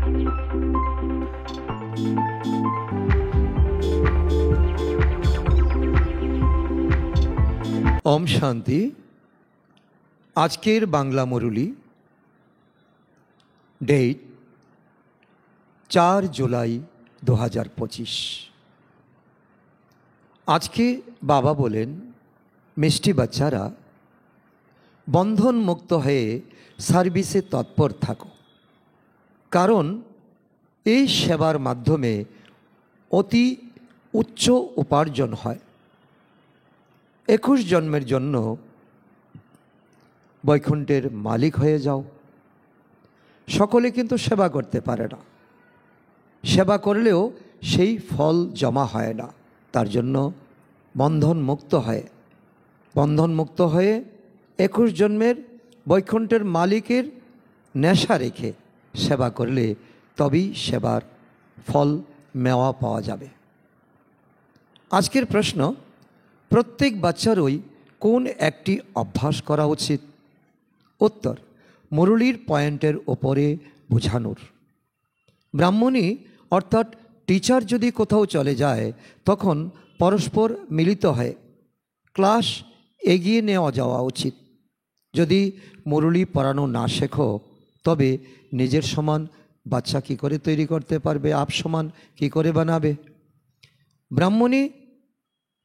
ওম শান্তি। আজকের বাংলা মুরলি, ডেট 4 জুলাই 2025। আজকে বাবা বলেন, মিষ্টি বাচ্চারা বন্ধন মুক্ত হয়ে সার্ভিসে তৎপর থাকো, কারণ এই সেবার মাধ্যমে অতি উচ্চ উপার্জন হয়। 21 জন্মের জন্য বৈকুণ্ঠের মালিক হয়ে যাও। সকলে কিন্তু সেবা করতে পারে না, সেবা করলেও সেই ফল জমা হয় না। তার জন্য বন্ধন মুক্ত হয়ে 21 জন্মের বৈকুণ্ঠের মালিকের নেশা রেখে সেবা করলে তবেই সেবার ফল মেওয়া পাওয়া যাবে। আজকের প্রশ্ন, প্রত্যেক বাচ্চারই কোন একটি অভ্যাস করা উচিত? উত্তর, মুরলির পয়েন্টের ওপরে বোঝানোর। ব্রাহ্মণী অর্থাৎ টিচার যদি কোথাও চলে যায়, তখন পরস্পর মিলিত হয়ে ক্লাস এগিয়ে নেওয়া যাওয়া উচিত। যদি মুরলি পড়ানো না শেখো, তবে নিজের সমান বাচ্চা কী করে তৈরি করতে পারবে? আপ সমান কী করে বানাবে? ব্রাহ্মণী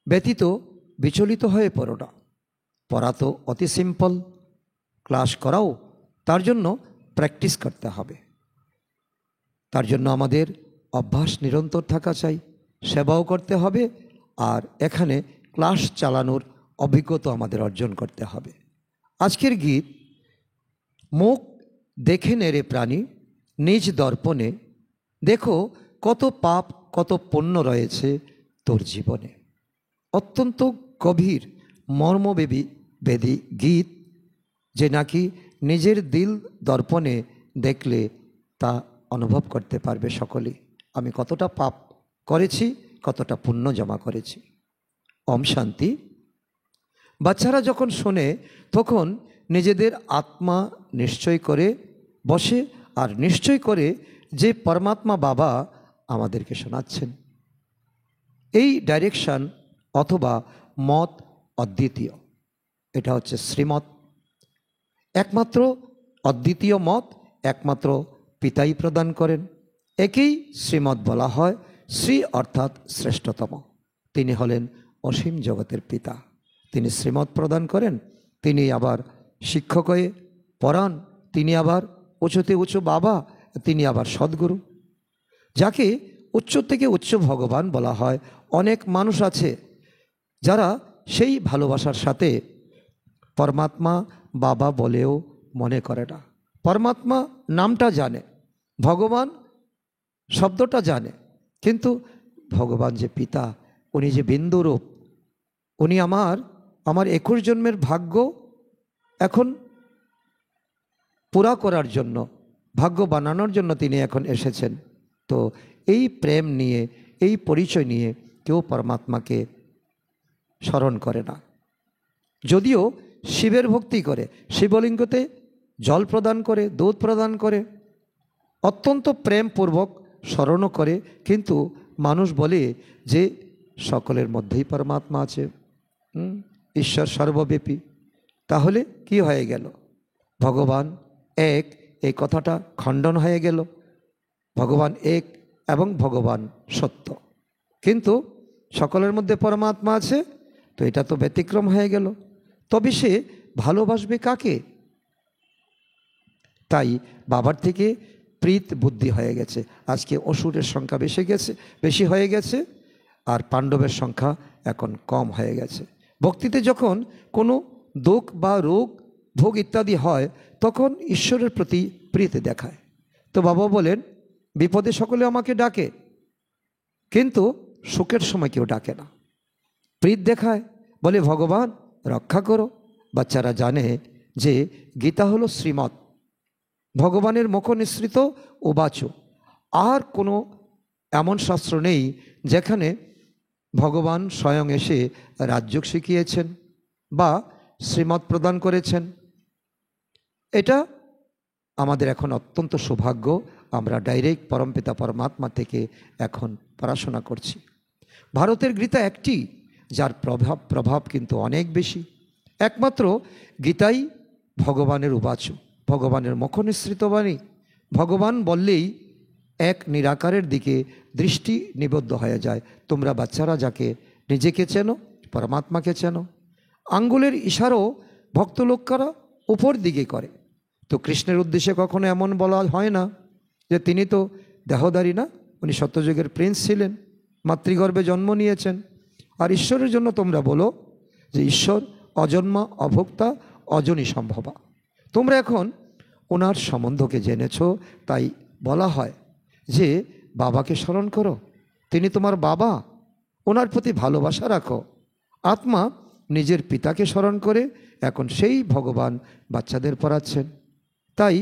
ব্যতীত বিচলিত হয়ে পড়ো না। পড়া তো অতি সিম্পল, ক্লাস করাও, তার জন্য প্র্যাকটিস করতে হবে। তার জন্য আমাদের অভ্যাস নিরন্তর থাকা চাই, সেবাও করতে হবে, আর এখানে ক্লাস চালানোর অভিজ্ঞতা আমাদের অর্জন করতে হবে। আজকের গীত, মুখ দেখে নেড়ে প্রাণী নিজ দর্পণে, দেখো কত পাপ কত পুণ্য রয়েছে তোর জীবনে। অত্যন্ত গভীর মর্মবেদী গীত, যে নাকি নিজের দিল দর্পণে দেখলে তা অনুভব করতে পারবে সকলেই। আমি কতটা পাপ করেছি, কতটা পুণ্য জমা করেছি। ওম শান্তি। বাচ্চারা যখন শোনে, তখন নিজেদের আত্মা নিশ্চয় করে বসে, আর নিশ্চয় করে যে পরমাত্মা বাবা আমাদেরকে শোনাচ্ছেন। এই ডাইরেকশন অথবা মত অদ্বিতীয়, এটা হচ্ছে শ্রীমত। একমাত্র অদ্বিতীয় মত একমাত্র পিতাই প্রদান করেন। একেই শ্রীমত বলা হয়। শ্রী অর্থাৎ শ্রেষ্ঠতম, তিনি হলেন অসীম জগতের পিতা। তিনি শ্রীমত প্রদান করেন, তিনি আবার শিক্ষক হয়ে পড়ান, তিনি আবার উঁচুতে উঁচু বাবা, তিনি আবার সদ্গুরু, যাকে উচ্চ থেকে উচ্চ ভগবান বলা হয়। অনেক মানুষ আছে যারা সেই ভালোবাসার সাথে পরমাত্মা বাবা বলেও মনে করে না। পরমাত্মা নামটা জানে, ভগবান শব্দটা জানে, কিন্তু ভগবান যে পিতা, উনি যে বিন্দুরূপ, উনি আমার 21 জন্মের ভাগ্য এখন পুরা করার জন্য, ভাগ্য বানানোর জন্য তিনি এখন এসেছেন। তো এই প্রেম নিয়ে, এই পরিচয় নিয়ে কেউ পরমাত্মাকে স্মরণ করে না। যদিও শিবের ভক্তি করে, শিবলিঙ্গতে জল প্রদান করে, দুধ প্রদান করে, অত্যন্ত প্রেমপূর্বক স্মরণও করে, কিন্তু মানুষ বলে যে সকলের মধ্যেই পরমাত্মা আছে, ঈশ্বর সর্বব্যাপী। তাহলে কি হয়ে গেল? ভগবান এক, এই কথাটা খণ্ডন হয়ে গেল। ভগবান এক এবং ভগবান সত্য, কিন্তু সকলের মধ্যে পরমাত্মা আছে, তো এটা তো ব্যতিক্রম হয়ে গেল। তবে সে ভালোবাসবে কাকে? তাই বাবার থেকে প্রীত বুদ্ধি হয়ে গেছে। আজকে অসুরের সংখ্যা বেশি হয়ে গেছে, আর পাণ্ডবের সংখ্যা এখন কম হয়ে গেছে। ভক্তিতে যখন কোনো দুঃখ বা রোগ ভোগ ইত্যাদি হয়, তখন ঈশ্বরের প্রতি প্রীতি দেখায়। তো বাবা বলেন, বিপদে সকলে আমাকে ডাকে, কিন্তু সুখের সময় কেউ ডাকে না। প্রীত দেখায়, বলে ভগবান রক্ষা করো। বাচ্চারা জানে যে গীতা হলো শ্রীমত, ভগবানের মুখ নিঃসৃত উবাচ। আর কোনো এমন শাস্ত্র নেই যেখানে ভগবান স্বয়ং এসে রাজযোগ শিখিয়েছেন বা শ্রীমত প্রদান করেছেন। এটা আমাদের এখন অত্যন্ত সৌভাগ্য আমরা ডাইরেক্ট পরমপিতা পরমাত্মা থেকে এখন পড়াশোনা করছি। ভারতের গীতা একটি, যার প্রভাব কিন্তু অনেক বেশি। একমাত্র গীতাই ভগবানের উবাচ, ভগবানের মুখনিসৃত বাণী। ভগবান বললেই এক নিরাকারের দিকে দৃষ্টি নিবদ্ধ হয়ে যায়। তোমরা বাচ্চারা যাকে নিজেকে চেনো, পরমাত্মাকে চেনো। আঙ্গুলের ইশারাও ভক্ত লোকেরা উপর দিকে করে। তো কৃষ্ণের উদ্দেশ্যে কখনো এমন বলা হয় না যে তিনি তো দেহধারী না, উনি সত্যযুগের প্রিন্স ছিলেন, মাতৃগর্ভে জন্ম নিয়েছেন। আর ঈশ্বরের জন্য তোমরা বলো যে ঈশ্বর অজন্মা, অভোক্তা, অজনী সম্ভবা। তোমরা এখন ওনার সম্বন্ধকে জেনেছ, তাই বলা হয় যে বাবাকে স্মরণ করো, তিনি তোমার বাবা, ওনার প্রতি ভালোবাসা রাখো। আত্মা নিজের পিতাকে স্মরণ করে এখন সেই ভগবান বাচ্চাদের পড়াচ্ছেন। তাই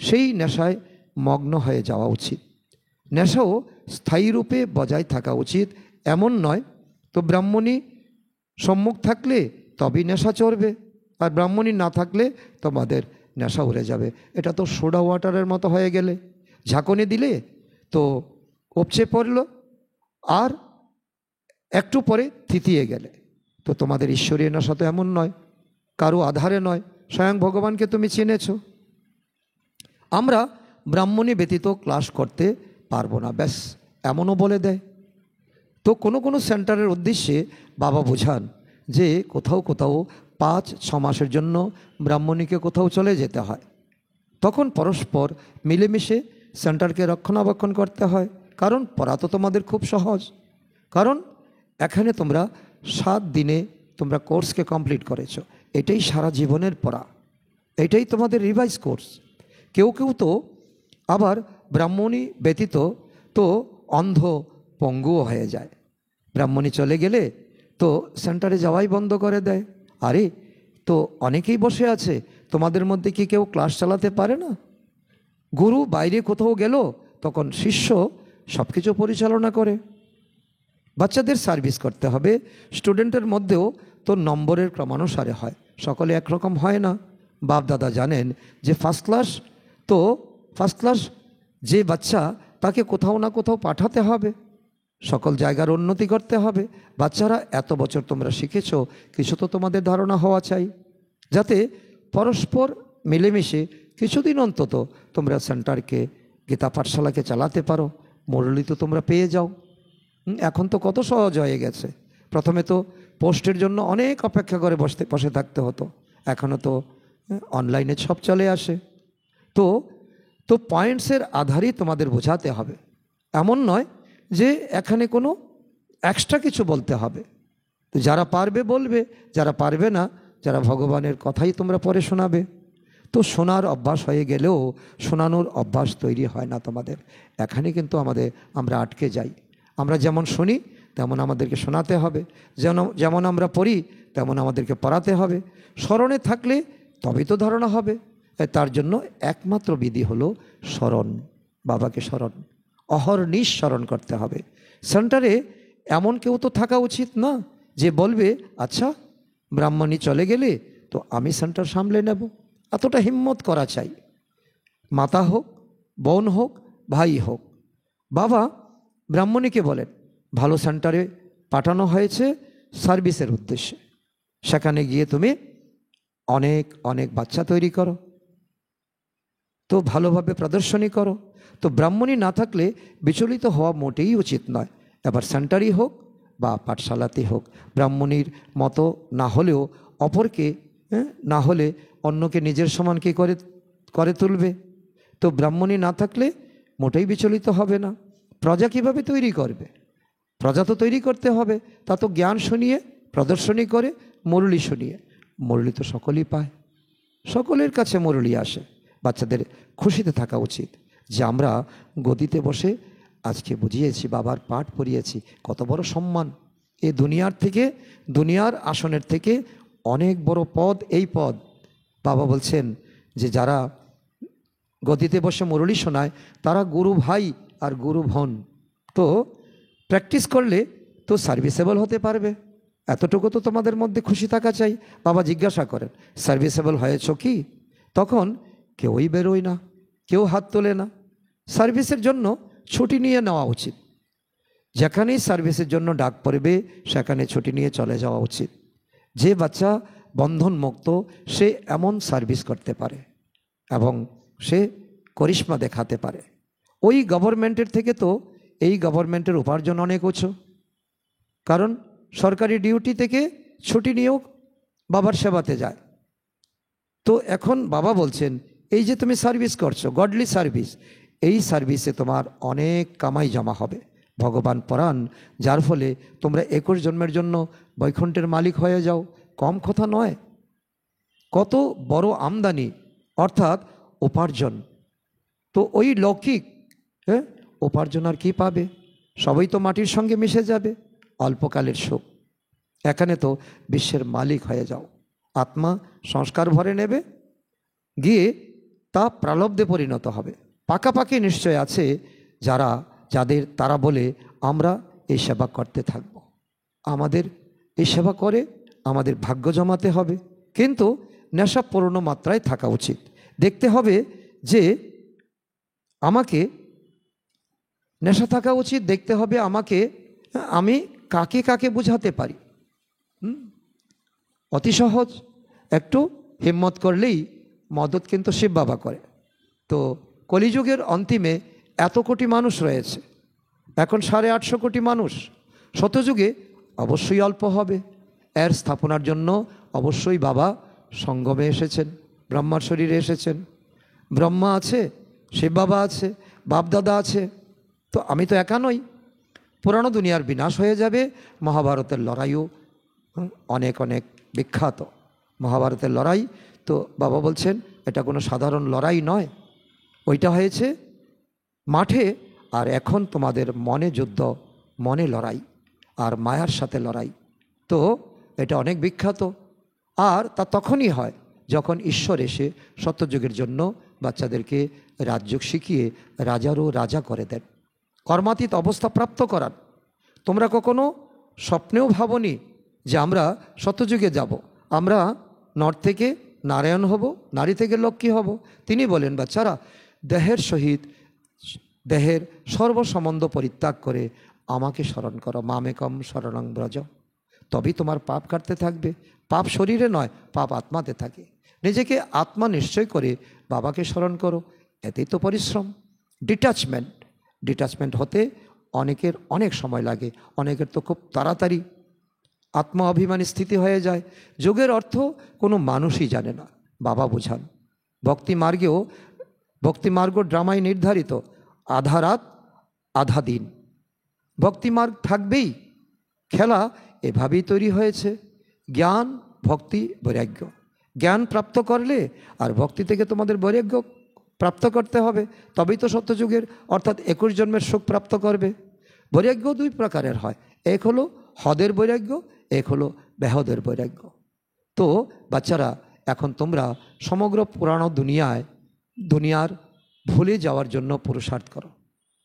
সেই নেশায় মগ্ন হয়ে যাওয়া উচিত। নেশাও স্থায়ী রূপে বজায় থাকা উচিত, এমন নয় তো ব্রাহ্মণী সম্মুখ থাকলে তবেই নেশা চড়বে, আর ব্রাহ্মণী না থাকলে তোমাদের নেশা উড়ে যাবে। এটা তো সোডা ওয়াটারের মতো হয়ে গেলে, ঝাঁকুনি দিলে তো উপচে পড়ল, আর একটু পরে থিতিয়ে গেলে। তো তোমাদের ঈশ্বরীয় নেশা তো এমন নয়, কারো আধারে নয়, স্বয়ং ভগবানকে তুমি চিনেছ। আমরা ব্রাহ্মণী ব্যতীত ক্লাস করতে পারবো না, ব্যাস এমনও বলে দেয়। তো কোনো কোনো সেন্টারের উদ্দেশ্যে বাবা বোঝান যে কোথাও কোথাও 5-6 মাসের জন্য ব্রাহ্মণীকে কোথাও চলে যেতে হয়। তখন পরস্পর মিলেমিশে সেন্টারকে রক্ষণাবেক্ষণ করতে হয়। কারণ পড়া তো তোমাদের খুব সহজ, কারণ এখানে তোমরা 7 দিনে তোমরা কোর্সকে কমপ্লিট করেছো। এটাই সারা জীবনের পড়া, এটাই তোমাদের রিভাইজ কোর্স। কেউ কেউ তো আবার ব্রাহ্মণী ব্যতীত তো অন্ধ পঙ্গুও হয়ে যায়। ব্রাহ্মণী চলে গেলে তো সেন্টারে যাওয়াই বন্ধ করে দেয়। আরে তো অনেকেই বসে আছে, তোমাদের মধ্যে কি কেউ ক্লাস চালাতে পারে না? গুরু বাইরে কোথাও গেল, তখন শিষ্য সব কিছু পরিচালনা করে। বাচ্চাদের সার্ভিস করতে হবে। স্টুডেন্টের মধ্যেও তো নম্বরের ক্রমানুসারে হয়, সকলে একরকম হয় না। বাপ দাদা জানেন যে ফার্স্ট ক্লাস যে বাচ্চা, তাকে কোথাও না কোথাও পাঠাতে হবে, সকল জায়গার উন্নতি করতে হবে। বাচ্চারা এত বছর তোমরা শিখেছ, কিছু তো তোমাদের ধারণা হওয়া চাই, যাতে পরস্পর মিলেমিশে কিছুদিন অন্তত তোমরা সেন্টারকে, গীতা পাঠশালাকে চালাতে পারো। মুরলি তো তোমরা পেয়ে যাও। এখন তো কত সহজ হয়ে গেছে। প্রথমে তো পোস্টের জন্য অনেক অপেক্ষা করে বসে থাকতে হতো, এখনও তো অনলাইনে সব চলে আসে। তো পয়েন্টসের আধারেই তোমাদের বোঝাতে হবে, এমন নয় যে এখানে কোনো এক্সট্রা কিছু বলতে হবে। তো যারা পারবে বলবে, যারা পারবে না, যারা ভগবানের কথাই তোমরা পরে শোনাবে। তো শোনার অভ্যাস হয়ে গেলেও শোনানোর অভ্যাস তৈরি হয় না তোমাদের। এখানে কিন্তু আমরা আটকে যাই। আমরা যেমন শুনি তেমন আমাদেরকে শোনাতে হবে, যেমন আমরা পড়ি তেমন আমাদেরকে পড়াতে হবে। স্মরণে থাকলে তবেই তো ধারণা হবে। তার জন্য একমাত্র বিধি হলো স্মরণ, বাবাকে স্মরণ, অহর্নিশ স্মরণ করতে হবে। সেন্টারে এমন কেউ তো থাকা উচিত না যে বলবে আচ্ছা ব্রাহ্মণী চলে গেলে তো আমি সেন্টার সামলে নেব। এতটা হিম্মত করা চাই। মাতা হোক, বোন হোক, ভাই হোক, বাবা ব্রাহ্মণীকে বলেন ভালো সেন্টারে পাঠানো হয়েছে সার্ভিসের উদ্দেশ্যে, সেখানে গিয়ে তুমি অনেক অনেক বাচ্চা তৈরি করো, তো ভালোভাবে প্রদর্শনী করো। তো ব্রাহ্মণী না থাকলে বিচলিত হওয়া মোটেই উচিত নয়। এবার সেন্টারই হোক বা পাঠশালাতেই হোক, ব্রাহ্মণীর মতো না হলেও অপরকে, না হলে অন্যকে নিজের সমান কি করে তুলবে। তো ব্রাহ্মণী না থাকলে মোটেই বিচলিত হবে না। প্রজা কিভাবে তৈরি করবে? প্রজা তো তৈরি করতে হবে, তা তো জ্ঞান শুনিয়ে, প্রদর্শনী করে, মুরলি শুনিয়ে। মুরলি তো সকলেই পায়, সকলের কাছে মুরলি আসে। বাচ্চাদের খুশিতে থাকা উচিত যে আমরা গদিতে বসে আজকে বুঝিয়েছি, বাবার পাঠ পড়িয়েছি, কত বড় সম্মান। এই দুনিয়ার থেকে, দুনিয়ার আসনের থেকে অনেক বড় পদ এই পদ। বাবা বলছেন যে যারা গদিতে বসে মুরলি শোনায় তারা গুরু ভাই আর গুরু বোন। তো প্র্যাকটিস করলে তো সার্ভিসেবল হতে পারবে। এতটুকু তো তোমাদের মধ্যে খুশি থাকা চাই। বাবা জিজ্ঞাসা করেন সার্ভিসেবল হয়েছ কি? তখন কেউই বেরোয় না, কেউ হাত তোলে না। সার্ভিসের জন্য ছুটি নিয়ে নেওয়া উচিত। যেখানেই সার্ভিসের জন্য ডাক পড়বে সেখানে ছুটি নিয়ে চলে যাওয়া উচিত। যে বাচ্চা বন্ধনমুক্ত সে এমন সার্ভিস করতে পারে এবং সে করিশ্মা দেখাতে পারে। ওই গভর্নমেন্টের থেকে তো এই গভর্নমেন্টের উপার্জন অনেক উঁচু, কারণ সরকারি ডিউটি থেকে ছুটি নিয়েও বাবার সেবাতে যায়। তো এখন বাবা বলছেন এই যে তুমি সার্ভিস করছো, গডলি সার্ভিস, এই সার্ভিসে তোমার অনেক কামাই জমা হবে, ভগবান পরাণ, যার ফলে তোমরা 21 জন্মের জন্য বৈকুণ্ঠের মালিক হয়ে যাও। কম কথা নয়, কত বড় আমদানি অর্থাৎ উপার্জন। তো ওই লৌকিক উপার্জন আর কি পাবে? সবাই তো মাটির সঙ্গে মিশে যাবে, অল্পকালের সুখ। এখানে তো বিশ্বের মালিক হয়ে যাও। আত্মা সংস্কার ভরে নেবে, গিয়ে তা প্রালব্ধে পরিণত হবে। পাকাপাকি নিশ্চয় আছে তারা বলে আমরা এই সেবা করতে থাকব, আমাদের এই সেবা করে আমাদের ভাগ্য জমাতে হবে, কিন্তু নেশা পূর্ণ মাত্রায় থাকা উচিত। দেখতে হবে যে আমাকে নেশা থাকা উচিত, দেখতে হবে আমি কাকে কাকে বুঝাতে পারি। অতি সহজ, একটু হিম্মত করলেই মদত কিন্তু শিব বাবা করে। তো কলিযুগের অন্তিমে এত কোটি মানুষ রয়েছে, এখন 850 কোটি মানুষ। শতযুগে অবশ্যই অল্প হবে। এর স্থাপনার জন্য অবশ্যই বাবা সঙ্গমে এসেছেন, ব্রহ্মার শরীরে এসেছেন। ব্রহ্মা আছে, শিব বাবা আছে, বাপদাদা আছে। তো আমি তো একা নই। পুরানো দুনিয়ার বিনাশ হয়ে যাবে। মহাভারতের লড়াইও অনেক অনেক বিখ্যাত। মহাভারতের লড়াই তো বাবা বলছেন এটা কোনো সাধারণ লড়াই নয়, ওইটা হয়েছে মাঠে, আর এখন তোমাদের মনে যুদ্ধ, মনে লড়াই, আর মায়ার সাথে লড়াই। তো এটা অনেক বিখ্যাত। আর তা তখনই হয় যখন ঈশ্বর এসে সত্যযুগের জন্য বাচ্চাদেরকে রাজযোগ শিখিয়ে রাজারও রাজা করে দেন, কর্মাতীত অবস্থা প্রাপ্ত করান। তোমরা কখনো স্বপ্নেও ভাবনি যে আমরা সত্যযুগে যাব, আমরা নর থেকে নারায়ণ হব, নারী থেকে লক্ষ্মী হব। তিনি বলেন বাচ্চারা, দেহের সহিত দেহের সর্বসম্বন্ধ পরিত্যাগ করে আমাকে স্মরণ করো, মামেকম শরণং ব্রজ, তবেই তোমার পাপ কাটতে থাকবে। পাপ শরীরে নয়, পাপ আত্মাতে থাকে। নিজেকে আত্মা নিশ্চয় করে বাবাকে স্মরণ করো, এতেই তো পরিশ্রম। ডিটাচমেন্ট হতে অনেকের অনেক সময় লাগে, অনেকের তো খুব তাড়াতাড়ি আত্মা অভিমানী স্থিতি হয়ে যায়। যোগের অর্থ কোনো মানুষই জানে না, বাবা বোঝান। ভক্তিমার্গ ড্রামায় নির্ধারিত, আধা রাত আধা দিন ভক্তিমার্গ থাকবেই। খেলা এভাবেই তৈরি হয়েছে, জ্ঞান, ভক্তি, বৈরাগ্য। জ্ঞান প্রাপ্ত করলে আর ভক্তি থেকে তোমাদের বৈরাগ্য প্রাপ্ত করতে হবে, তবেই তো সত্যযুগের অর্থাৎ 21 জন্মের সুখ প্রাপ্ত করবে। বৈরাগ্য 2 প্রকারের হয়, এক হলো হদের বৈরাগ্য, এক হলো বেহদের বৈরাগ্য। তো বাচ্চারা, এখন তোমরা সমগ্র পুরানো দুনিয়ার ভুলে যাওয়ার জন্য পুরুষার্থ করো।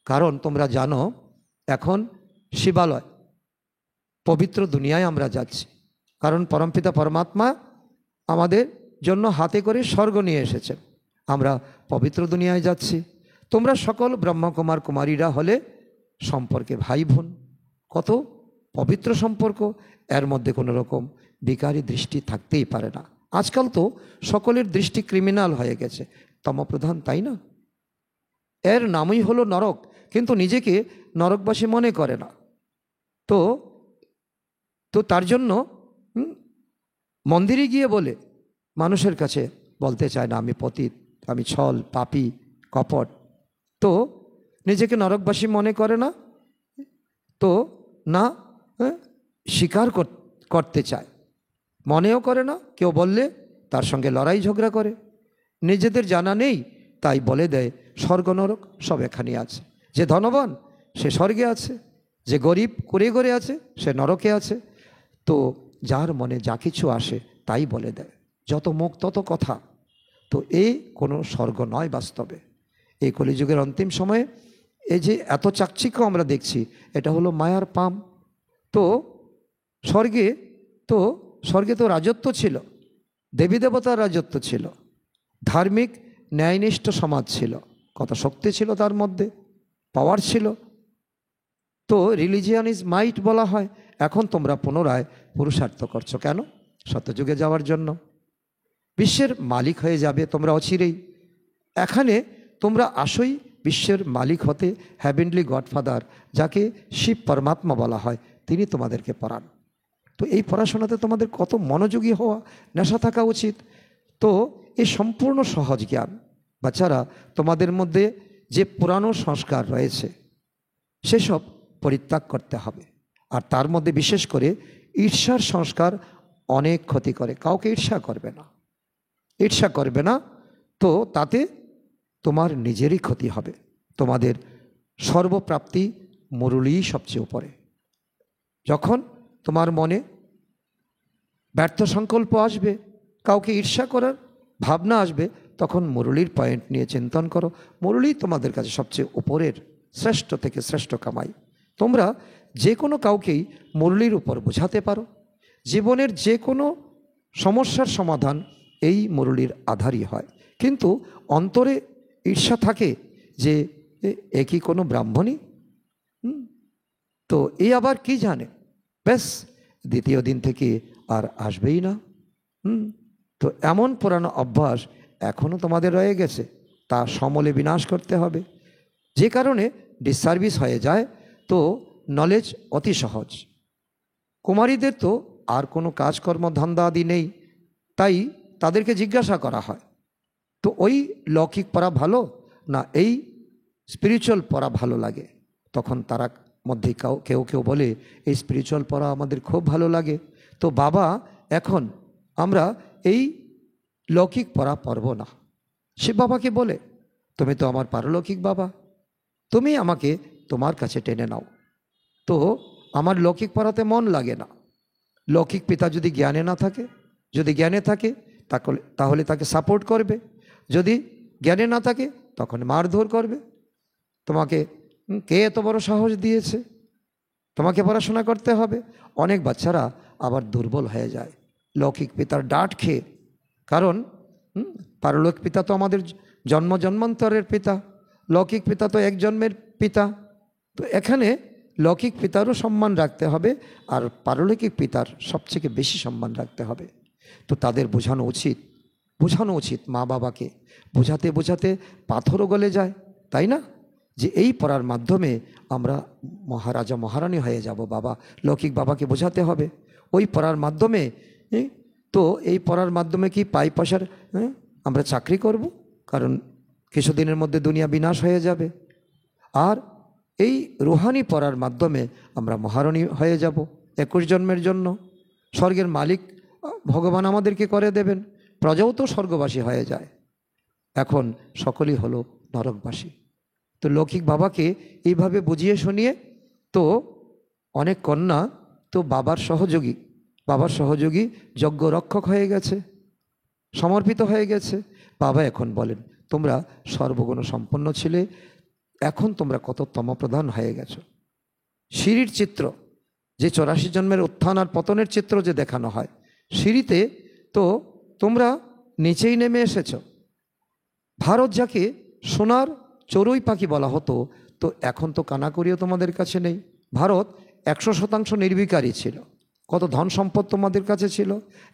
কারণ তোমরা জানো এখন শিবালয়, পবিত্র দুনিয়ায় আমরা যাচ্ছি, কারণ পরমপিতা পরমাত্মা আমাদের জন্য হাতে করে স্বর্গ নিয়ে এসেছেন। আমরা পবিত্র দুনিয়ায় যাচ্ছি। তোমরা সকল ব্রহ্মকুমার কুমারীরা হলে সম্পর্কে ভাই বোন, কত পবিত্র সম্পর্ক, এর মধ্যে কোনো রকম বিকারী দৃষ্টি থাকতেই পারে না। আজকাল তো সকলের দৃষ্টি ক্রিমিনাল হয়ে গেছে, তমপ্রধান, তাই না? এর নামই হলো নরক, কিন্তু নিজেকে নরকবাসী মনে করে না। তো তার জন্য মন্দিরে গিয়ে বলে মানুষের কাছে বলতে চায় না আমি পতিত, আমি ছল, পাপী, কপট। তো নিজেকে নরকবাসী মনে করে না, তো না স্বীকার করতে চায়, মনেও করে না। কেউ বললে তার সঙ্গে লড়াই ঝগড়া করে। নিজেদের জানা নেই, তাই বলে দেয় স্বর্গ নরক সব এখানে আছে। যে ধনবান সে স্বর্গে আছে, যে গরিব করে করে আছে সে নরকে আছে। তো যার মনে যা কিছু আসে তাই বলে দেয়, যত মুখ তত কথা। তো এই কোনো স্বর্গ নয় বাস্তবে। এই কলিযুগের অন্তিম সময়ে এই যে এত চাকচিক্য আমরা দেখছি, এটা হলো মায়ার পাম। তো স্বর্গে তো রাজত্ব ছিল, দেবী দেবতার রাজত্ব ছিল, ধার্মিক ন্যায়নিষ্ঠ সমাজ ছিল, কত শক্তি ছিল তার মধ্যে, পাওয়ার ছিল। তো রিলিজিয়ান ইজ মাইট বলা হয়। এখন তোমরা পুনরায় পুরুষার্থ করছো কেন? সত্যযুগে যাওয়ার জন্য। বিশ্বের মালিক হয়ে যাবে তোমরা অচিরেই। এখানে তোমরা আসোই বিশ্বের মালিক হতে। হ্যাভেনলি গডফাদার, যাকে শিব পরমাত্মা বলা হয়, তিনি তোমাদেরকে পড়ান। তো এই পড়াশোনাতে তোমাদের কত মনোযোগী হওয়া, নেশা থাকা উচিত। তো এই সম্পূর্ণ সহজ জ্ঞান, বাচ্চারা, তোমাদের মধ্যে যে পুরানো সংস্কার রয়েছে সেসব পরিত্যাগ করতে হবে। আর তার মধ্যে বিশেষ করে ঈর্ষার সংস্কার অনেক ক্ষতি করে। কাউকে ঈর্ষা করবে না, ঈর্ষা করবে না, তো তাতে তোমার নিজেরই ক্ষতি হবে। তোমাদের সর্বপ্রাপ্তি মুরলী সবচেয়ে উপরে। যখন তোমার মনে ব্যর্থ সংকল্প আসবে, কাউকে ঈর্ষা করার ভাবনা আসবে, তখন মুরলীর পয়েন্ট নিয়ে চিন্তন করো। মুরলী তোমাদের কাছে সবচেয়ে উপরের শ্রেষ্ঠ থেকে শ্রেষ্ঠ কামাই। তোমরা যে কোনো কাউকেই মুরলীর উপর বোঝাতে পারো। জীবনের যে কোনো সমস্যার সমাধান এই মুরলীর আধারই হয়। কিন্তু অন্তরে ঈর্ষা থাকে যে এ কি কোনো ব্রাহ্মণী, তো এই আবার কি জানে, ব্যাস দ্বিতীয় দিন থেকে আর আসবেই না। তো এমন পুরানো অভ্যাস এখনও তোমাদের রয়ে গেছে, তা সমূলে বিনাশ করতে হবে। যে কারণে ডিসসার্ভিস হয়ে যায়। তো নলেজ অতি সহজ। কুমারীদের তো আর কোনো কাজকর্ম ধান্দা আদি নেই, তাই তাদেরকে জিজ্ঞাসা করা হয়, তো ওই লৌকিক পড়া ভালো না এই স্পিরিচুয়াল পড়া ভালো লাগে? তখন তারা মধ্যে কেউ কেউ বলে এই স্পিরিচুয়াল পড়া আমাদের খুব ভালো লাগে। তো বাবা, এখন আমরা এই লৌকিক পড়া পড়ব না। সে বাবাকে বলে, তুমি তো আমার পারলৌকিক বাবা, তুমি আমাকে তোমার কাছে টেনে নাও। তো আমার লৌকিক পড়াতে মন লাগে না। লৌকিক পিতা যদি জ্ঞানে না থাকে, যদি জ্ঞানে থাকে তাহলে তাকে সাপোর্ট করবে, যদি জ্ঞানে না থাকে তখন মারধর করবে। তোমাকে কে এত বড় সাহস দিয়েছে? তোমাকে পড়াশোনা করতে হবে। অনেক বাচ্চারা আবার দুর্বল হয়ে যায় লৌকিক পিতার ডাঁট খেয়ে। কারণ পারলৌকিক পিতা তো আমাদের জন্মান্তরের পিতা, লৌকিক পিতা তো এক জন্মের পিতা। তো এখানে লৌকিক পিতারও সম্মান রাখতে হবে, আর পারলৌকিক পিতার সবথেকে বেশি সম্মান রাখতে হবে। তো তাদের বোঝানো উচিত মা বাবাকে। বোঝাতে বোঝাতে পাথরও গলে যায়, তাই না? যে এই পড়ার মাধ্যমে আমরা মহারাজা মহারানী হয়ে যাব। বাবা, লৌকিক বাবাকে বোঝাতে হবে ওই পড়ার মাধ্যমে। তো এই পড়ার মাধ্যমে কি পাই পয়সার আমরা চাকরি করব? কারণ কিছুদিনের মধ্যে দুনিয়া বিনাশ হয়ে যাবে। আর এই রুহানি পড়ার মাধ্যমে আমরা মহারানী হয়ে যাব 21 জন্মের জন্য। স্বর্গের মালিক ভগবান আমাদেরকে করে দেবেন, প্রজাও তো স্বর্গবাসী হয়ে যায়। এখন সকলেই হলো নরকবাসী। তো লৌকিক বাবাকে এইভাবে বুঝিয়ে শুনিয়ে তো অনেক কন্যা তো বাবার সহযোগী যজ্ঞ রক্ষক হয়ে গেছে, সমর্পিত হয়ে গেছে। বাবা এখন বলেন, তোমরা সর্বগুণ সম্পন্ন ছিলে, এখন তোমরা কত তমপ্রধান হয়ে গেছো। সিঁড়ির চিত্র, যে 84 জন্মের উত্থান আর পতনের চিত্র যে দেখানো হয় সিঁড়িতে, তো তোমরা নিচেই নেমে এসেছ। ভারত যাকে সোনার চড়ুই পাখি বলা হতো, তো এখন তো কানাকড়িও তোমাদের কাছে নেই। ভারত 100% নির্বিকারী ছিল, কত ধন সম্পদ তোমাদের কাছে ছিল।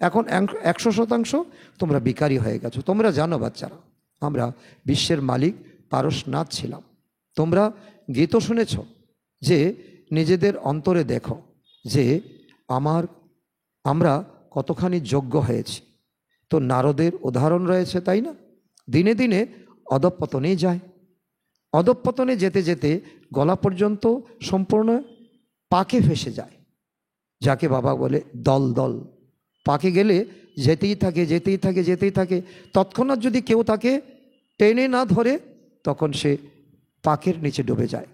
এখন 100% তোমরা বিকারী হয়ে গেছো। তোমরা জানো বাচ্চারা, আমরা বিশ্বের মালিক পারশনাথ ছিলাম। তোমরা গীত শুনেছ যে নিজেদের অন্তরে দেখো যে আমরা কতখানি যোগ্য হয়েছি। তো নারদের উদাহরণ রয়েছে, তাই না? দিনে দিনে অধঃপতনেই যায়। অধঃপতনে যেতে যেতে গলা পর্যন্ত সম্পূর্ণ পাকে ফেসে যায়, যাকে বাবা বলে দল দল। পাকে গেলে যেতেই থাকে। তৎক্ষণাৎ যদি কেউ তাকে টেনে না ধরে, তখন সে পাকের নিচে ডুবে যায়।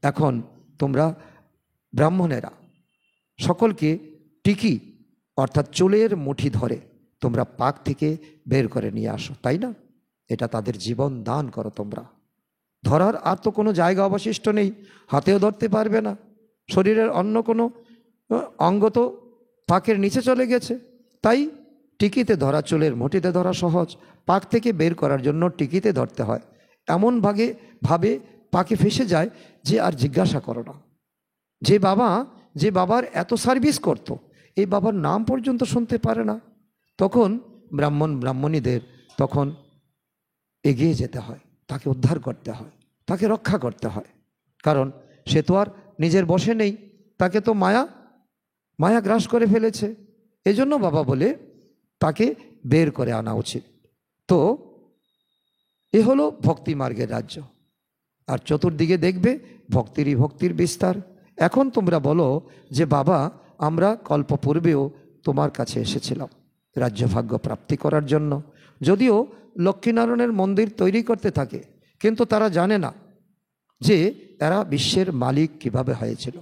এখন তোমরা ব্রাহ্মণেরা সকলকে টিকি অর্থাৎ চুলের মুঠি ধরে তোমরা পাক থেকে বের করে নিয়ে আসো, তাই না? এটা তাদের জীবন দান করো তোমরা। ধরার আর তো কোনো জায়গা অবশিষ্ট নেই, হাতেও ধরতে পারবে না। শরীরের অন্য কোনো অঙ্গ তো পাকের নিচে চলে গেছে, তাই টিকিতে ধরা, চুলের মুঠিতে ধরা সহজ, পাক থেকে বের করার জন্য টিকিতে ধরতে হয়। এমন ভাবে পাকে ফেসে যায় যে আর জিজ্ঞাসা করো না। যে বাবার এত সার্ভিস করত, এই বাবার নাম পর্যন্ত শুনতে পারে না। তখন ব্রাহ্মণীদের তখন এগিয়ে যেতে হয়, তাকে উদ্ধার করতে হয়, তাকে রক্ষা করতে হয়। কারণ সে তো আর নিজের বশে নেই, তাকে তো মায়া গ্রাস করে ফেলেছে। এজন্য বাবা বলে তাকে বের করে আনা উচিত। তো এ হলো ভক্তি মার্গের রাজ্য। আর চতুর্দিকে দেখবে ভক্তির বিস্তার। এখন তোমরা বলো যে বাবা, আমরা কল্পপূর্বেও তোমার কাছে এসেছিলাম রাজ্যভাগ্য প্রাপ্তি করার জন্য। যদিও লক্ষ্মীনারায়ণের মন্দির তৈরি করতে থাকে, কিন্তু তারা জানে না যে এরা বিশ্বের মালিক কিভাবে হয়েছিল,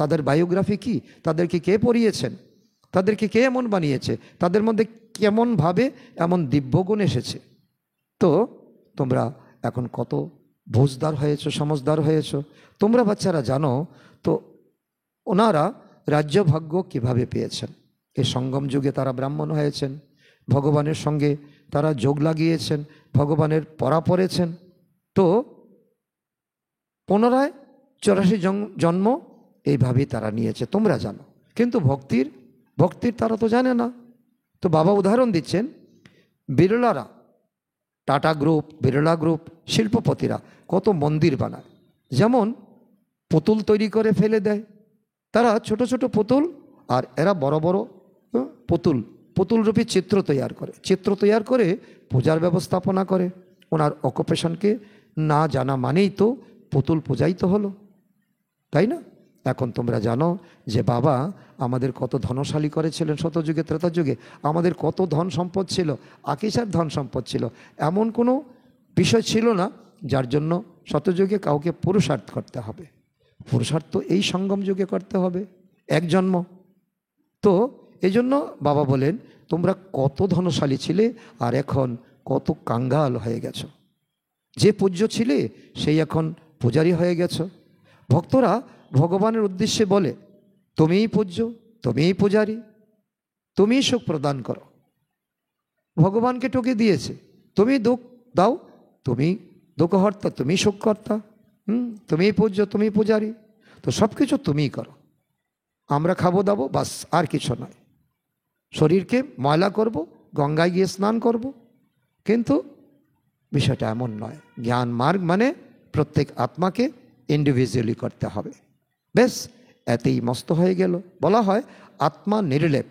তাদের বায়োগ্রাফি কি, তাদেরকে কে পড়িয়েছেন, তাদেরকে কে এমন বানিয়েছে, তাদের মধ্যে কেমনভাবে এমন দিব্যগুণ এসেছে। তো তোমরা এখন কত বুঝদার হয়েছ, সমঝদার হয়েছ। তোমরা বাচ্চারা জানো তো ওনারা রাজ্যভাগ্য কিভাবে পেয়েছেন। এই সঙ্গম যুগে তারা ব্রাহ্মণ হয়েছেন, ভগবানের সঙ্গে তারা যোগ লাগিয়েছেন, ভগবানের পরা পড়েছেন। তো পুনরায় 84 জন্ম এইভাবেই তারা নিয়েছে, তোমরা জানো। কিন্তু ভক্তির তারা তো জানে না। তো বাবা উদাহরণ দিচ্ছেন, বিরলারা, টাটা গ্রুপ, বিরলা গ্রুপ, শিল্পপতিরা কত মন্দির বানায়। যেমন পুতুল তৈরি করে ফেলে দেয়, তারা ছোট ছোট পুতুল, আর এরা বড় বড় পুতুল রূপী চিত্র তৈয়ার করে পূজার ব্যবস্থাপনা করে। ওনার অকুপেশনকে না জানা মানেই তো পুতুল পূজাই তো হলো, তাই না? এখন তোমরা জানো যে বাবা আমাদের কত ধনশালী করেছিলেন শতযুগে ত্রেতাযুগে। আমাদের কত ধন সম্পদ ছিল, আকিসার ধন সম্পদ ছিল। এমন কোনো বিষয় ছিল না যার জন্য শতযুগে কাউকে পুরুষার্থ করতে হবে। পুরুষার্থ এই সঙ্গম যুগে করতে হবে, এক জন্ম। তো এই জন্য বাবা বলেন, তোমরা কত ধনশালী ছিলে আর এখন কত কাঙ্গাল হয়ে গেছো। যে পূজ্য ছিলে সেই এখন পূজারী হয়ে গেছো। ভক্তরা ভগবানের উদ্দেশ্যে বলে, তুমিই পূজ্য, তুমিই পূজারী, তুমিই সুখ প্রদান করো। ভগবানকে টকে দিয়েছে, তুমি দুঃখ দাও, তুমি দুঃখহর্তা, তুমি সুখকর্তা, তুমিই পূজ্য, তুমি পূজারী। তো সব কিছু তুমিই করো। আমরা খাবো দাবো, বাস, আর কিছু নয়। শরীরকে ময়লা করব, গঙ্গায় গিয়ে স্নান করব। কিন্তু বিষয়টা এমন নয়। জ্ঞান মার্গ মানে প্রত্যেক আত্মাকে ইন্ডিভিজুয়ালি করতে হবে। বেশ, এতেই মস্ত হয়ে গেল। বলা হয় আত্মা নির্লেপ,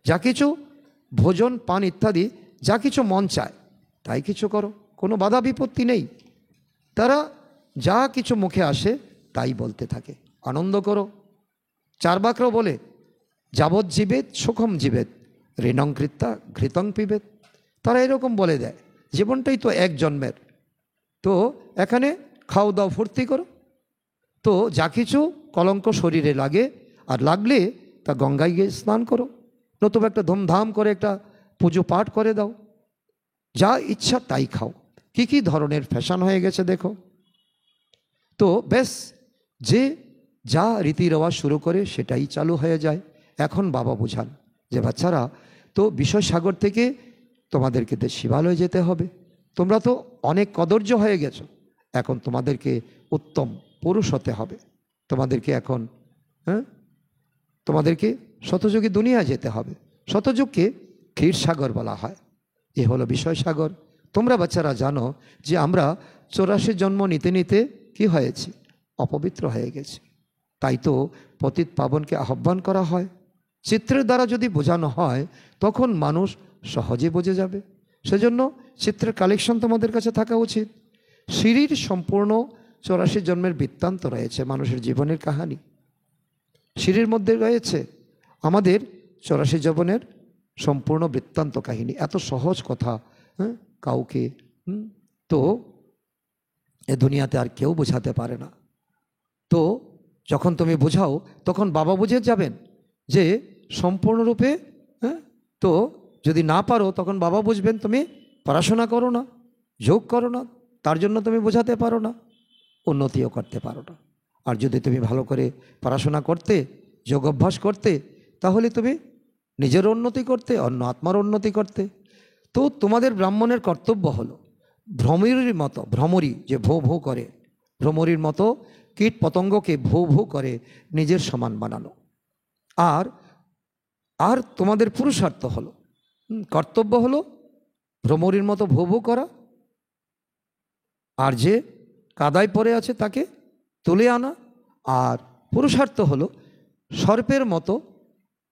যা কিছু ভোজন পান ইত্যাদি যা কিছু মন চায় তাই কিছু করো, কোনো বাধা বিপত্তি নেই। তারা যা কিছু মুখে আসে তাই বলতে থাকে, আনন্দ করো। চার্বাকরাও বলে, যাবৎ জীবেত সুখম জীবেত, ঋণং কৃত্যা ঘৃতং পিবেত। তারা এরকম বলে দেয়, জীবনটাই তো এক জন্মের, তো এখানে খাও দাও ফুর্তি করো। তো যা কিছু কলঙ্ক শরীরে লাগে, আর লাগলে তা গঙ্গায় গিয়ে স্নান করো, নতুবা একটা ধুমধাম করে একটা পুজো পাঠ করে দাও। যা ইচ্ছা তাই খাও। কি ধরনের ফ্যাশন হয়ে গেছে দেখো। তো বেশ, যে যা রীতি রেওয়াজ শুরু করে সেটাই চালু হয়ে যায়। এখন বাবা বোঝান যে বাচ্চারা, তো বিষয় সাগর থেকে তোমাদেরকে তো শিবালয়ে যেতে হবে। তোমরা তো অনেক কদর্য হয়ে গেছো, এখন তোমাদেরকে উত্তম পুরুষ হতে হবে। তোমাদেরকে এখন তোমাদেরকে শতযুগী দুনিয়া যেতে হবে। শতযুগকে ক্ষীরসাগর বলা হয়, এ হলো বিষয় সাগর। তোমরা বাচ্চারা জানো যে আমরা 84 জন্ম নিতে নিতে কি হয়েছি, অপবিত্র হয়ে গেছি। তাই তো পতিত পাবনকে আহ্বান করা হয়। চিত্রের দ্বারা যদি বোঝানো হয় তখন মানুষ সহজে বুঝে যাবে। সেজন্য চিত্রের কালেকশন তোমাদের কাছে থাকা উচিত। সিঁড়ির সম্পূর্ণ 84 জন্মের বৃত্তান্ত রয়েছে, মানুষের জীবনের কাহিনী সিঁড়ির মধ্যে রয়েছে। আমাদের 84 জীবনের সম্পূর্ণ বৃত্তান্ত কাহিনী, এত সহজ কথা কাউকে তো এ দুনিয়াতে আর কেউ বোঝাতে পারে না। তো যখন তুমি বোঝাও তখন বাবা বুঝে যাবেন যে সম্পূর্ণরূপে। তো যদি না পারো তখন বাবা বুঝবেন তুমি পড়াশোনা করো না, যোগ করো না, তার জন্য তুমি বোঝাতে পারো না, উন্নতিও করতে পারো না। আর যদি তুমি ভালো করে পড়াশোনা করতে, যোগ অভ্যাস করতে, তাহলে তুমি নিজের উন্নতি করতে, অন্য আত্মার উন্নতি করতে। তো তোমাদের ব্রাহ্মণের কর্তব্য হলো ভ্রমরী যে ভো ভো করে, ভ্রমরীর মতো কীট পতঙ্গকে ভো ভো করে নিজের সমান বানানো। আর আর তোমাদের পুরুষার্থ হলো, কর্তব্য হলো ভ্রমরীর মতো ভো ভো করা, আর যে কাদায় পড়ে আছে তাকে তুলে আনা। আর পুরুষার্থ হলো সর্পের মতো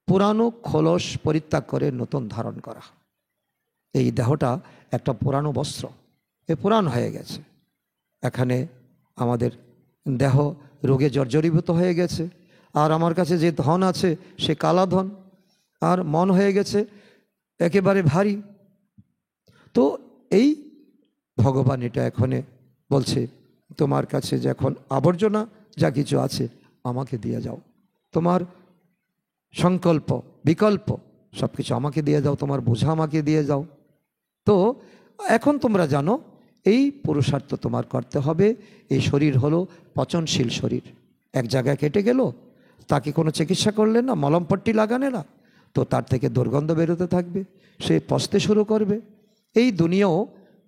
পুরানো খোলস পরিত্যাগ করে নতুন ধারণ করা। এই দেহটা একটা পুরানো বস্ত্র, এ পুরাণ হয়ে গেছে। এখানে আমাদের দেহ রোগে জর্জরীভূত হয়ে গেছে, আর আমার কাছে যে ধন আছে সে কালা ধন, আর মন হয়ে গেছে একেবারে ভারী। তো এই ভগবান এটা এখানে বলছে, তোমার কাছে যে এখন আবর্জনা যা কিছু আছে আমাকে দিয়ে যাও, তোমার সংকল্প বিকল্প সব কিছু আমাকে দিয়ে যাও, তোমার বোঝা আমাকে দিয়ে যাও। তো এখন তোমরা জানো এই পুরুষার্থ তোমার করতে হবে। এই শরীর হলো পচনশীল শরীর, এক জায়গায় কেটে গেল, তাকে কোনো চিকিৎসা করলে না, মলমপট্টি লাগানে না, তো তার থেকে দুর্গন্ধ বেরোতে থাকবে, সে পচতে শুরু করবে। এই দুনিয়াও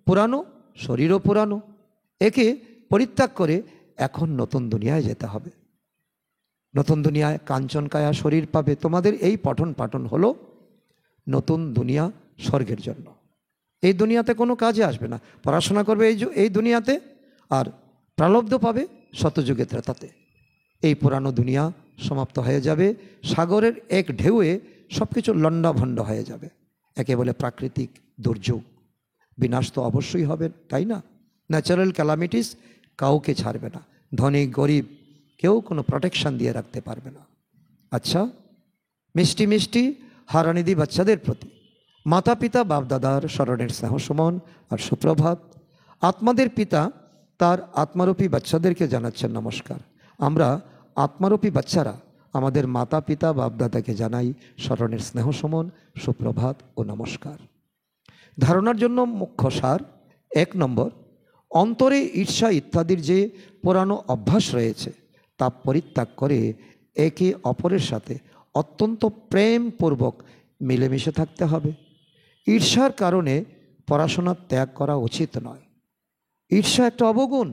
পুরানো, শরীরও পুরানো, একে পরিত্যাগ করে এখন নতুন দুনিয়ায় যেতে হবে। নতুন দুনিয়ায় কাঞ্চন কায়া শরীর পাবে। তোমাদের এই পঠন পাঠন হলো নতুন দুনিয়া স্বর্গের জন্য। এই দুনিয়াতে কোনো কাজে আসবে না, পড়াশোনা করবে এই দুনিয়াতে, আর প্রালব্ধ পাবে শতযুগে ত্রেতাতে। এই পুরানো দুনিয়া সমাপ্ত হয়ে যাবে, সাগরের এক ঢেউয়ে সব কিছু লণ্ডভণ্ড হয়ে যাবে। একে বলে প্রাকৃতিক দুর্যোগ, বিনাশ তো অবশ্যই হবে, তাই না? ন্যাচারাল ক্যালামিটিস কাউকে ছাড়বে না, ধনী গরিব কেউ কোনো প্রোটেকশন দিয়ে রাখতে পারবে না। আচ্ছা, মিষ্টি মিষ্টি হারানিধি বাচ্চাদের প্রতি মাতা পিতা বাপদাদার স্মরণের স্নেহ সুমন আর সুপ্রভাত। আত্মাদের পিতা তার আত্মারূপী বাচ্চাদেরকে জানাচ্ছেন নমস্কার। আমরা আত্মারূপী বাচ্চারা আমাদের মাতা পিতা বাপদাদাকে জানাই স্মরণের স্নেহ সুমন, সুপ্রভাত ও নমস্কার। ধারণার জন্য মুখ্য সার: 1 নম্বর, অন্তরে ঈর্ষা ইত্যাদির যে পুরানো অভ্যাস রয়েছে তা পরিত্যাগ করে একে অপরের সাথে অত্যন্ত প্রেমপূর্বক মিলেমিশে থাকতে হবে। ঈর্ষার কারণে পড়াশোনা ত্যাগ করা উচিত নয়। ঈর্ষা একটা অবগুণ।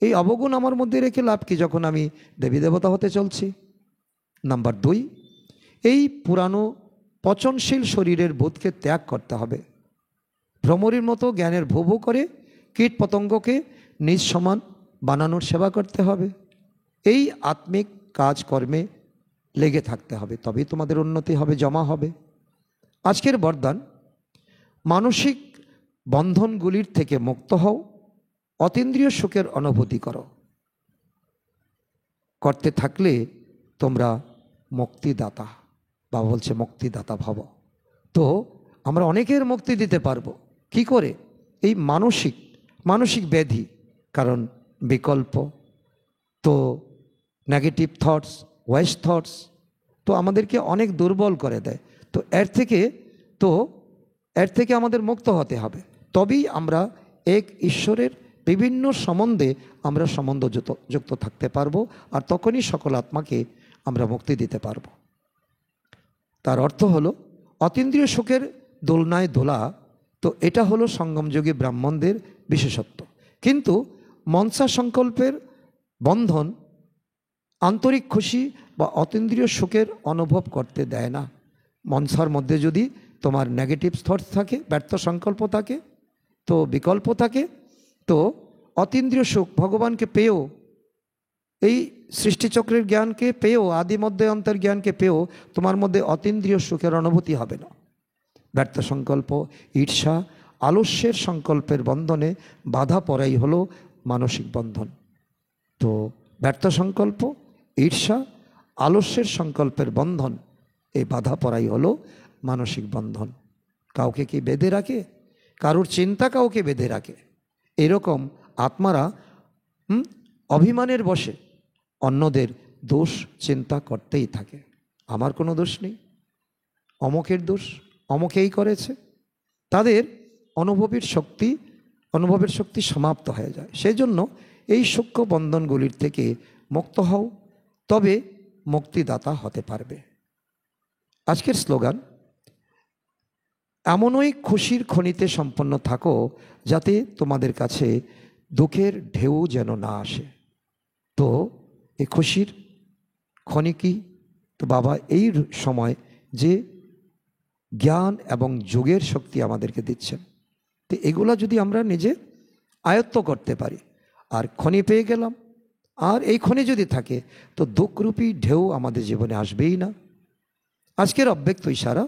এই অবগুণ আমার মধ্যে রেখে লাভ কি যখন আমি দেবী দেবতা হতে চলছি? নাম্বার 2, এই পুরানো পচনশীল শরীরের বোধকে ত্যাগ করতে হবে। ভ্রমরীর মতো জ্ঞানের ভো ভো করে কীট পতঙ্গকে নিজ সমান বানানোর সেবা করতে হবে। এই আত্মিক কাজকর্মে লেগে থাকতে হবে, তবেই তোমাদের উন্নতি হবে, জমা হবে। আজকের বরদান: মানসিক বন্ধনগুলির থেকে মুক্ত হও, অতীন্দ্রিয় সুখের অনুভূতি করো। করতে থাকলে তোমরা মুক্তিদাতা, বাবা বলছে মুক্তিদাতা ভব। তো আমরা অনেকের মুক্তি দিতে পারবো কি করে? এই মানসিক ব্যাধি, কারণ বিকল্প তো, নেগেটিভ থটস, ওয়েস্ট থটস তো আমাদেরকে অনেক দুর্বল করে দেয়। তো এর থেকে আমাদের মুক্ত হতে হবে, তবেই আমরা এক ঈশ্বরের বিভিন্ন সম্বন্ধে আমরা যুক্ত থাকতে পারবো, আর তখনই সকল আত্মাকে আমরা মুক্তি দিতে পারবো। তার অর্থ হলো অতীন্দ্রিয় সুখের দোলনায় দোলা। তো এটা হলো সঙ্গমযোগী ব্রাহ্মণদের বিশেষত্ব। কিন্তু মনসা সংকল্পের বন্ধন আন্তরিক খুশি বা অতীন্দ্রিয় সুখের অনুভব করতে দেয় না। মনসার মধ্যে যদি তোমার নেগেটিভ থটস থাকে, ব্যর্থ সংকল্প থাকে, তো বিকল্প থাকে, তো অতীন্দ্রিয় সুখ ভগবানকে পেয়েও, এই সৃষ্টিচক্রের জ্ঞানকে পেয়েও, আদি মধ্যে অন্তর জ্ঞানকে পেয়েও তোমার মধ্যে অতীন্দ্রিয় সুখের অনুভূতি হবে না। ব্যর্থ সংকল্প, ঈর্ষা, আলস্যের সংকল্পের বন্ধনে বাধা পড়াই হলো মানসিক বন্ধন। তো ব্যর্থ সংকল্প, ঈর্ষা, আলস্যের সংকল্পের বন্ধন, এই বাধা পড়াই হলো মানসিক বন্ধন। কাউকে কি বেঁধে রাখে? কারুর চিন্তা কাউকে বেঁধে রাখে। এরকম আত্মারা অভিমানের বশে অন্যদের দোষ চিন্তা করতেই থাকে। আমার কোনো দোষ নেই, অমুকের দোষ, অমুকেই করেছে। তাদের অনুভবের শক্তি সমাপ্ত হয়ে যায়। সেই জন্য এই সূক্ষ্ম বন্ধনগুলির থেকে মুক্ত হও, তবে মুক্তিদাতা হতে পারবে। আজকের স্লোগান: এমনই খুশির খনিতে সম্পন্ন থাকো যাতে তোমাদের কাছে দুঃখের ঢেউ যেন না আসে। তো এই খুশির খনি কি? তো বাবা এই সময় যে জ্ঞান এবং যোগের শক্তি আমাদেরকে দিচ্ছেন, তো এগুলা যদি আমরা নিজে আয়ত্ত করতে পারি, আর খনি পেয়ে গেলাম, আর এই খনি যদি থাকে তো দুঃখরূপী ঢেউ আমাদের জীবনে আসবেই না। আজকের অব্যক্ত ইশারা,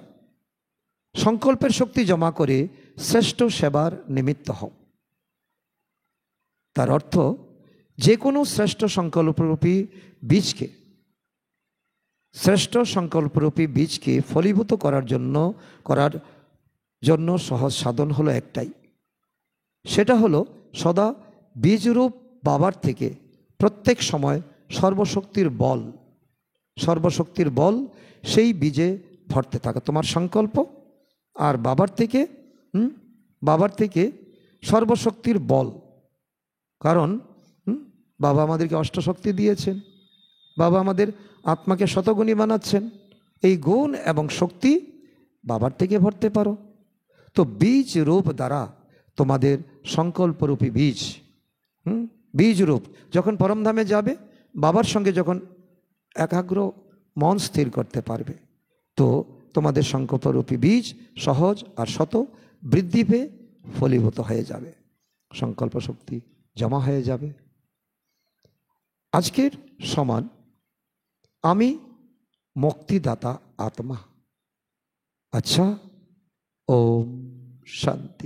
সংকল্পের শক্তি জমা করে শ্রেষ্ঠ সেবার নিমিত্ত হও। তার অর্থ যে কোনো শ্রেষ্ঠ সংকল্পরূপী বীজকে ফলীভূত করার জন্য সহজ সাধন হলো একটাই, সেটা হলো সদা বীজরূপ বাবার থেকে প্রত্যেক সময় সর্বশক্তির বল সেই বীজে ভরতে থাকা। তোমার সংকল্প আর বাবার থেকে সর্বশক্তির বল। কারণ বাবা আমাদেরকে অষ্টশক্তি দিয়েছেন, বাবা আমাদের আত্মাকে শতগুণী বানাচ্ছেন। এই গুণ এবং শক্তি বাবার থেকে ভরতে পারো। তো বীজ রূপ দ্বারা তোমাদের সংকল্পরূপী বীজ রূপ যখন পরমধামে যাবে, বাবার সঙ্গে যখন একাগ্র মন স্থির করতে পারবে, তো তোমাদের সংকল্পরূপী বীজ সহজ আর শত বৃদ্ধি পেয়ে ফলীভূত হয়ে যাবে, সংকল্প শক্তি জমা হয়ে যাবে। আজকের সমান আমি মুক্তিদাতা আত্মা। আচ্ছা, ওম শান্তি।